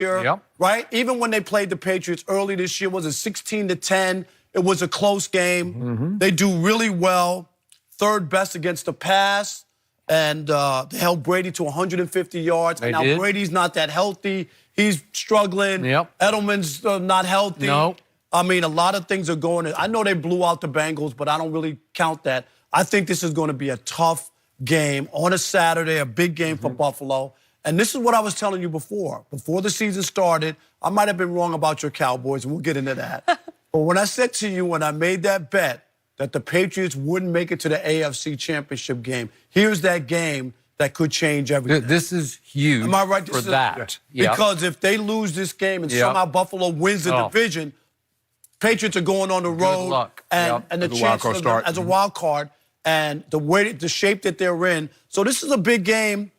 year, Yep. right? Even when they played the Patriots early this year, was it 16-10? It was a close game. Mm-hmm. They do really well. Third best against the pass. And they held Brady to 150 yards. They Now, did. Brady's not that healthy. He's struggling. Yep. Edelman's not healthy. No. I mean, a lot of things are going. I know they blew out the Bengals, but I don't really count that. I think this is going to be a tough game on a Saturday, a big game for Buffalo. And this is what I was telling you before. Before the season started, I might have been wrong about your Cowboys, and we'll get into that. But when I said to you, when I made that bet that the Patriots wouldn't make it to the AFC Championship game, here's that game that could change everything. This is huge. Am I right? for that? Yep. Because if they lose this game and Yep. somehow Buffalo wins the division, Patriots are going on the road, luck. and Yep. and the As a wild chances card of start. as a wild card, and the shape that they're in. So this is a big game,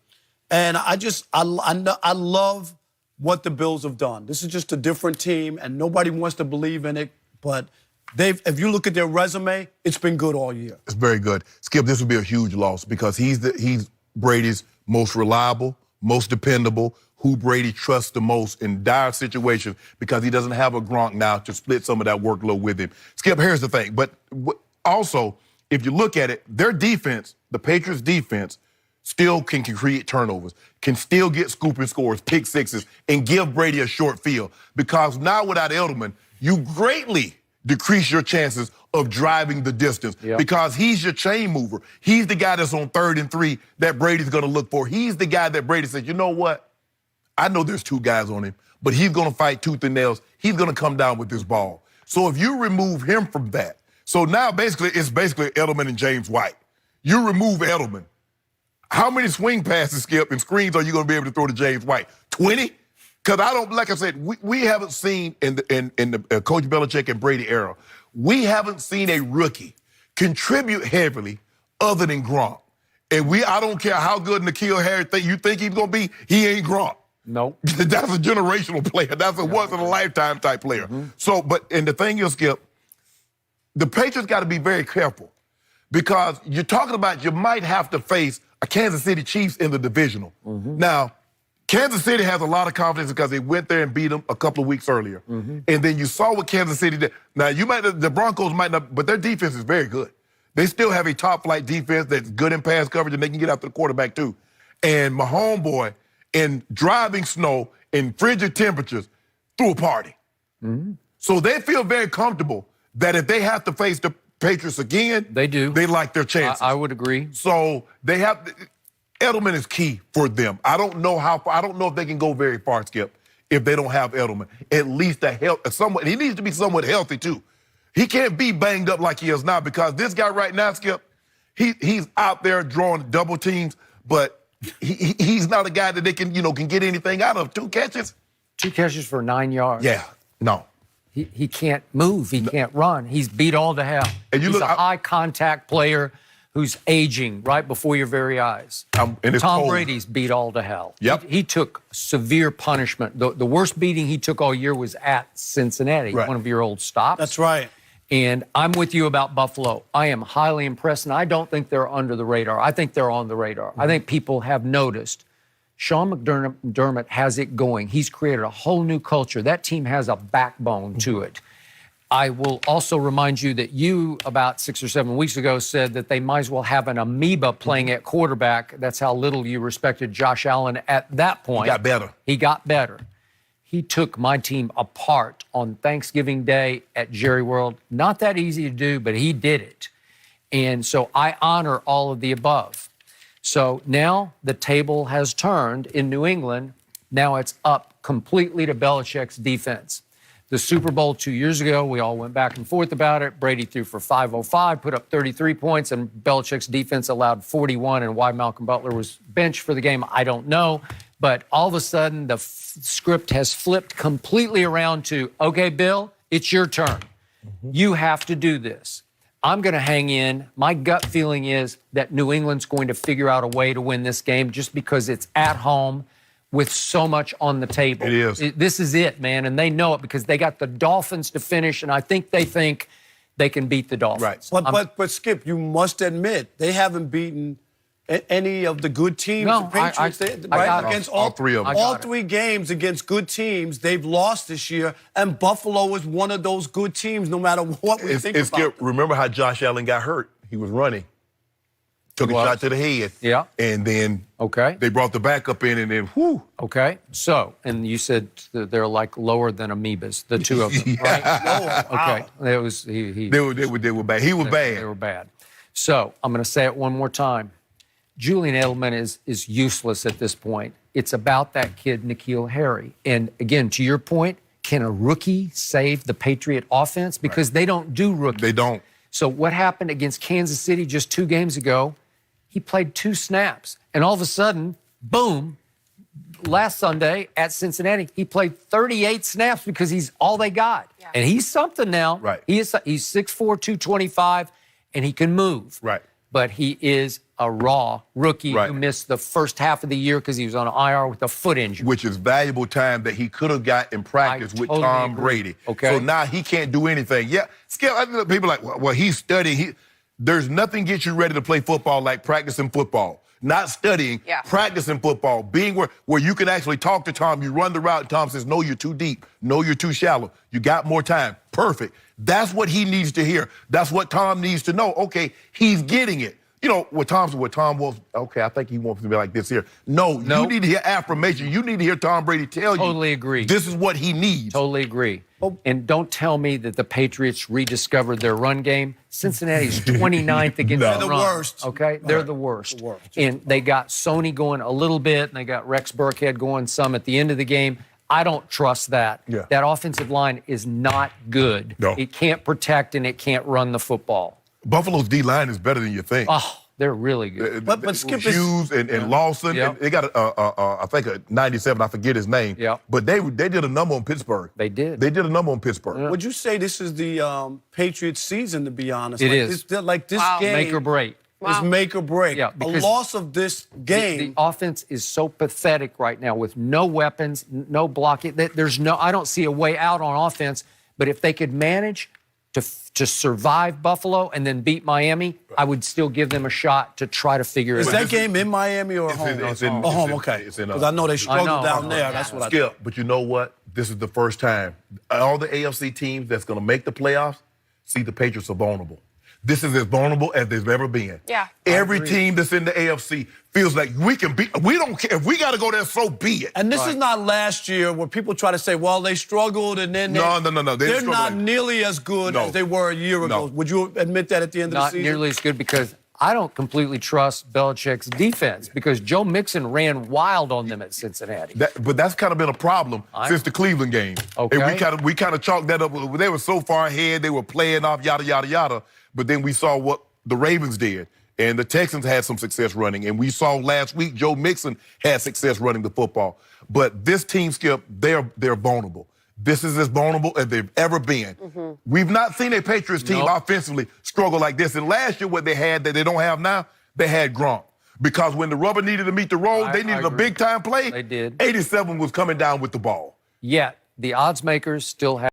and I love what the Bills have done. This is just a different team, and nobody wants to believe in it, but if you look at their resume, it's been good all year. It's very good. Skip, this would be a huge loss because he's Brady's most reliable, most dependable, who Brady trusts the most in dire situations because he doesn't have a Gronk now to split some of that workload with him. Skip, here's the thing. But also, if you look at it, their defense, the Patriots' defense, still can create turnovers, can still get scooping scores, pick sixes, and give Brady a short field. Because now without Edelman, you greatly decrease your chances of driving the distance because he's your chain mover. He's the guy that's on 3rd and 3 that Brady's going to look for. He's the guy that Brady says, you know what? I know there's 2 guys on him, but he's going to fight tooth and nails. He's going to come down with this ball. So if you remove him from that, so now it's basically Edelman and James White. You remove Edelman. How many swing passes, Skip, and screens are you going to be able to throw to James White? 20? Because like I said, we haven't seen in the Coach Belichick and Brady era, we haven't seen a rookie contribute heavily other than Gronk. And I don't care how good N'Keal Harris you think he's going to be, he ain't Gronk. Nope. That's a generational player. That's a once-in-a-lifetime type player. So, and the thing is, Skip, the Patriots got to be very careful because you're talking about you might have to face a Kansas City Chiefs in the divisional. Now, Kansas City has a lot of confidence because they went there and beat them a couple of weeks earlier. And then you saw what Kansas City did. Now, the Broncos might not, but their defense is very good. They still have a top-flight defense that's good in pass coverage, and they can get after the quarterback, too. And my homeboy, in driving snow, in frigid temperatures, threw a party. So they feel very comfortable that if they have to face the Patriots again, they do. They like their chances. I would agree. So they have Edelman is key for them. I don't know if they can go very far, Skip, if they don't have Edelman. At least he needs to be somewhat healthy too. He can't be banged up like he is now because this guy right now, Skip, he's out there drawing double teams, but he's not a guy that they can get anything out of. 2 catches. 2 catches for 9 yards. Yeah, no. He can't move. He can't run. He's beat all to hell. And He's a high-contact player who's aging right before your very eyes. And it's Tom cold. Brady's beat all to hell. Yep. He took severe punishment. The worst beating he took all year was at Cincinnati, one of your old stops. That's right. And I'm with you about Buffalo. I am highly impressed, and I don't think they're under the radar. I think they're on the radar. I think people have noticed. Sean McDermott has it going. He's created a whole new culture. That team has a backbone to it. I will also remind you that you, about 6 or 7 weeks ago, said that they might as well have an amoeba playing at quarterback. That's how little you respected Josh Allen at that point. He got better. He got better. He took my team apart on Thanksgiving Day at Jerry World. Not that easy to do, but he did it. And so I honor all of the above. So now the table has turned in New England. Now it's up completely to Belichick's defense. The Super Bowl 2 years ago, we all went back and forth about it. Brady threw for 505, put up 33 points, and Belichick's defense allowed 41. And why Malcolm Butler was benched for the game, I don't know. But all of a sudden, the script has flipped completely around to, okay, Bill, it's your turn. You have to do this. I'm going to hang in. My gut feeling is that New England's going to figure out a way to win this game just because it's at home with so much on the table. It is. This is it, man, and they know it because they got the Dolphins to finish, and I think they can beat the Dolphins. Right. But Skip, you must admit, they haven't beaten any of the good teams. No, the Patriots, I right? got it. Against All three of them. All 3 games against good teams, they've lost this year, and Buffalo is one of those good teams, no matter what we think about them. Remember how Josh Allen got hurt? He was running. Took a shot to the head. Yeah. And then Okay. they brought the backup in, and then whoo. Okay. So, and you said they're like lower than amoebas, the two of them, right? Okay. It was he. They were bad. He was bad. They were bad. So I'm going to say it one more time. Julian Edelman is useless at this point. It's about that kid, N'Keal Harry. And again, to your point, can a rookie save the Patriot offense? Because they don't do rookies. They don't. So what happened against Kansas City just 2 games ago? He played 2 snaps. And all of a sudden, boom, last Sunday at Cincinnati, he played 38 snaps because he's all they got. Yeah. And he's something now. Right. He's 6'4", 225, and he can move. Right. But he is a raw rookie Right. who missed the first half of the year because he was on IR with a foot injury. Which is valuable time that he could have got in practice with totally Tom agree. Brady. Okay. So now he can't do anything. Yeah, Skip, I think people are like, well, he's studying. There's nothing gets you ready to play football like practicing football. Not studying, Yeah. practicing football, being where you can actually talk to Tom. You run the route, and Tom says, no, you're too deep. No, you're too shallow. You got more time. Perfect. That's what he needs to hear. That's what Tom needs to know. Okay, he's getting it. You know, what Tom wants, okay, I think he wants to be like this here. No, you need to hear affirmation. You need to hear Tom Brady tell you. Totally agree. This is what he needs. Totally agree. And don't tell me that the Patriots rediscovered their run game. Cincinnati's 29th against They're the the run. worst. Okay? They're the worst. And they got Sony going a little bit, and they got Rex Burkhead going some at the end of the game. I don't trust that. Yeah. That offensive line is not good. No. It can't protect and it can't run the football. Buffalo's D-line is better than you think. Oh, they're really good. But Skip is- Hughes and Lawson, Yeah. and they got I think a 97. I forget his name. Yeah. But they did a number on Pittsburgh. They did. They did a number on Pittsburgh. Would you say this is the Patriots' season, to be honest? It like is. This, like this Wow. game Make or break. is make or break. Yeah, a because loss of this game. The offense is so pathetic right now with no weapons, no blocking. I don't see a way out on offense. But if they could manage to survive Buffalo and then beat Miami, I would still give them a shot to try to figure is it that out. game in Miami or home? Home, okay. Because I know they struggled down there. That's what I Skip, but you know what? This is the first time all the AFC teams that's going to make the playoffs see the Patriots are vulnerable. This is as vulnerable as they've ever been. Yeah. Every team that's in the AFC feels like we can beat. We don't care. If we got to go there, so be it. And this is not last year where people try to say, well, they struggled and then No. they're not nearly as good as they were a year ago. Would you admit that at the end of the Not season? nearly as good because I don't completely trust Belichick's defense because Joe Mixon ran wild on them at Cincinnati. But that's kind of been a problem since the Cleveland game. Okay. And we kind of chalked that up. They were so far ahead. They were playing off yada, yada, yada. But then we saw what the Ravens did. And the Texans had some success running. And we saw last week Joe Mixon had success running the football. But this team, Skip, they're vulnerable. This is as vulnerable as they've ever been. Mm-hmm. We've not seen a Patriots team offensively struggle like this. And last year, what they had that they don't have now, they had Gronk. Because when the rubber needed to meet the road, they needed a big-time play. They did. 87 was coming down with the ball. Yet the odds makers still have